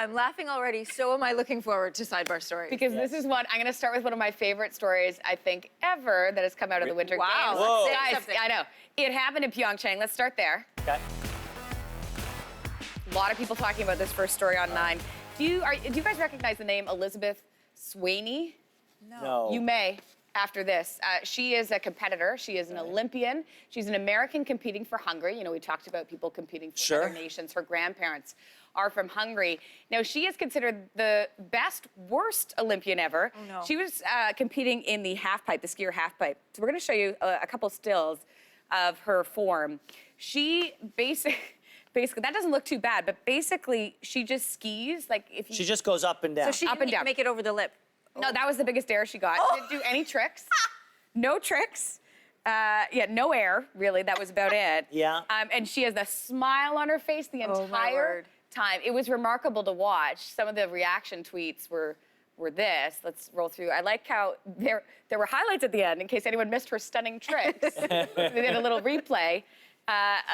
I'm laughing already. So am I looking forward to Sidebar stories. Because this is one, I'm going to start with one of my favorite stories, I think, ever that has come out of the Winter Wow. Games. Whoa. Guys, I know. It happened in Pyeongchang. Let's start there. Okay. A lot of people talking about this first story online. Do you guys recognize the name Elizabeth Swaney? No. You may after this. She is a competitor. She is an Olympian. She's an American competing for Hungary. You know, we talked about people competing for other nations. Her grandparents are from Hungary. Now, she is considered the worst Olympian ever. Oh, no. She was competing in the halfpipe, the skier halfpipe. So we're going to show you a couple stills of her form. She basically, that doesn't look too bad, but basically, she just skis. Like if you, She just goes up and down. So she Up and didn't down. make it over the lip. No, that was the biggest dare she got. She didn't do any tricks. No tricks. Yeah, no air, really. That was about it. Yeah. And she has a smile on her face the Oh, my entire word. time. It was remarkable to watch. Some of the reaction tweets were this. Let's roll through. I like how there were highlights at the end in case anyone missed her stunning tricks. They did a little replay.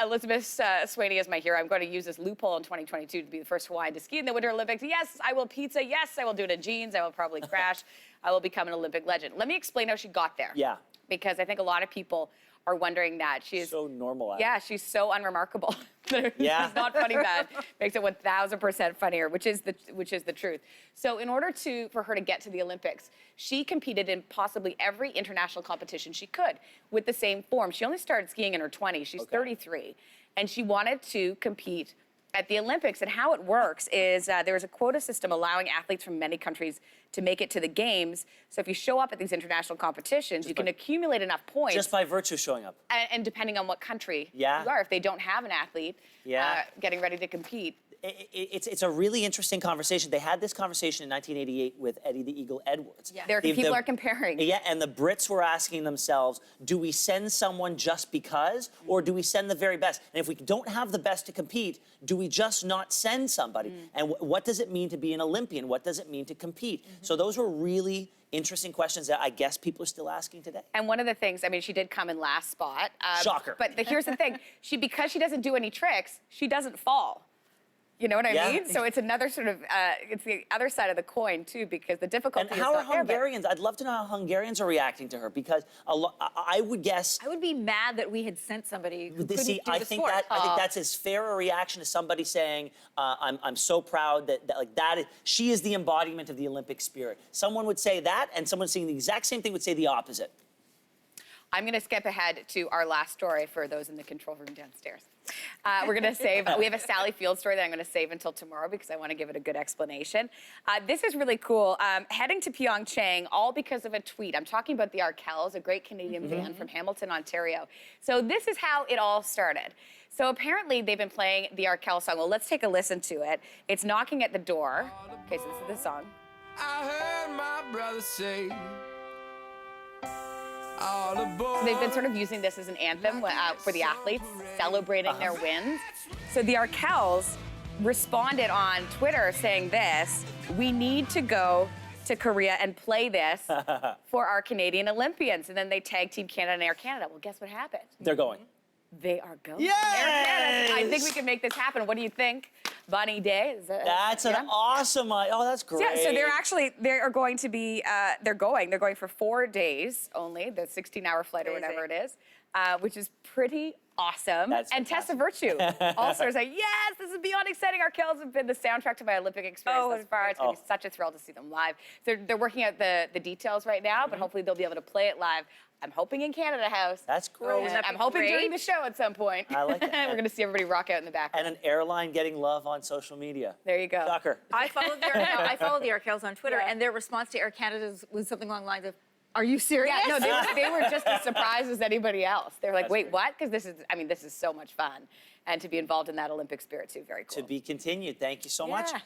Elizabeth Swaney is my hero. I'm going to use this loophole in 2022 to be the first Hawaiian to ski in the Winter Olympics. Yes, I will pizza. Yes, I will do it in jeans. I will probably crash. I will become an Olympic legend. Let me explain how she got there. Yeah. Because I think a lot of people are wondering that. She is So normalized. Yeah, she's so unremarkable. Yeah. It's not funny bad. Makes it 1,000% funnier, which is the truth. So in order for her to get to the Olympics, she competed in possibly every international competition she could with the same form. She only started skiing in her 20s. She's 33. And she wanted to compete at the Olympics. And how it works is there's a quota system allowing athletes from many countries to make it to the games. So if you show up at these international competitions, you can accumulate enough points. Just by virtue of showing up. And depending on what country you Yeah. are, if they don't have an athlete Yeah. getting ready to compete. It's a really interesting conversation. They had this conversation in 1988 with Eddie the Eagle Edwards. Yeah. People are comparing. Yeah, and the Brits were asking themselves, do we send someone just because, or do we send the very best? And if we don't have the best to compete, do we just not send somebody? And what does it mean to be an Olympian? What does it mean to compete? So those were really interesting questions that I guess people are still asking today. And one of the things, I mean, she did come in last spot. Shocker. But here's the thing. Because she doesn't do any tricks, she doesn't fall. You know what I mean? So it's another sort of, it's the other side of the coin, too, because the difficulty And is how are not there, but- Hungarians? I'd love to know how Hungarians are reacting to her, because I would guess. I would be mad that we had sent somebody who couldn't See, do I the think sport. I think that's as fair a reaction as somebody saying, "I'm so proud she is the embodiment of the Olympic spirit." Someone would say that, and someone saying the exact same thing would say the opposite. I'm going to skip ahead to our last story for those in the control room downstairs. We're going to save, we have a Sally Field story that I'm going to save until tomorrow because I want to give it a good explanation. This is really cool. Heading to Pyeongchang, all because of a tweet. I'm talking about the Arkells, a great Canadian band from Hamilton, Ontario. So this is how it all started. So apparently they've been playing the Arkell song. Well, let's take a listen to it. It's Knocking at the Door. Okay, so this is the song. I heard my brother say, all aboard. They've been sort of using this as an anthem for the athletes, celebrating their wins. So the Arkells responded on Twitter saying this: we need to go to Korea and play this for our Canadian Olympians. And then they tagged Team Canada and Air Canada. Well, guess what happened? They're going. They are going. Yes! Air Canada. I think we can make this happen. What do you think? Bonnie Day? That's an awesome. Oh, that's great. Yeah, so they're going to be, they're going for 4 days only, the 16-hour flight or whatever it is, which is pretty awesome. That's and fantastic. Tessa Virtue also is like, yes, this is beyond exciting. Our Kells have been the soundtrack to my Olympic experience thus far. It's going to be such a thrill to see them live. They're working out the details right now, but hopefully they'll be able to play it live. I'm hoping in Canada House. That's great. And I'm hoping during the show at some point. I like that. We're going to see everybody rock out in the background. And an airline getting love on social media. There you go. Shocker. I followed the Arkells on Twitter, and their response to Air Canada was something along the lines of, "Are you serious?" Yeah, no, they were just as surprised as anybody else. They were like, That's wait, great. what? Because this is so much fun. And to be involved in that Olympic spirit, too, very cool. To be continued. Thank you so much. Yeah.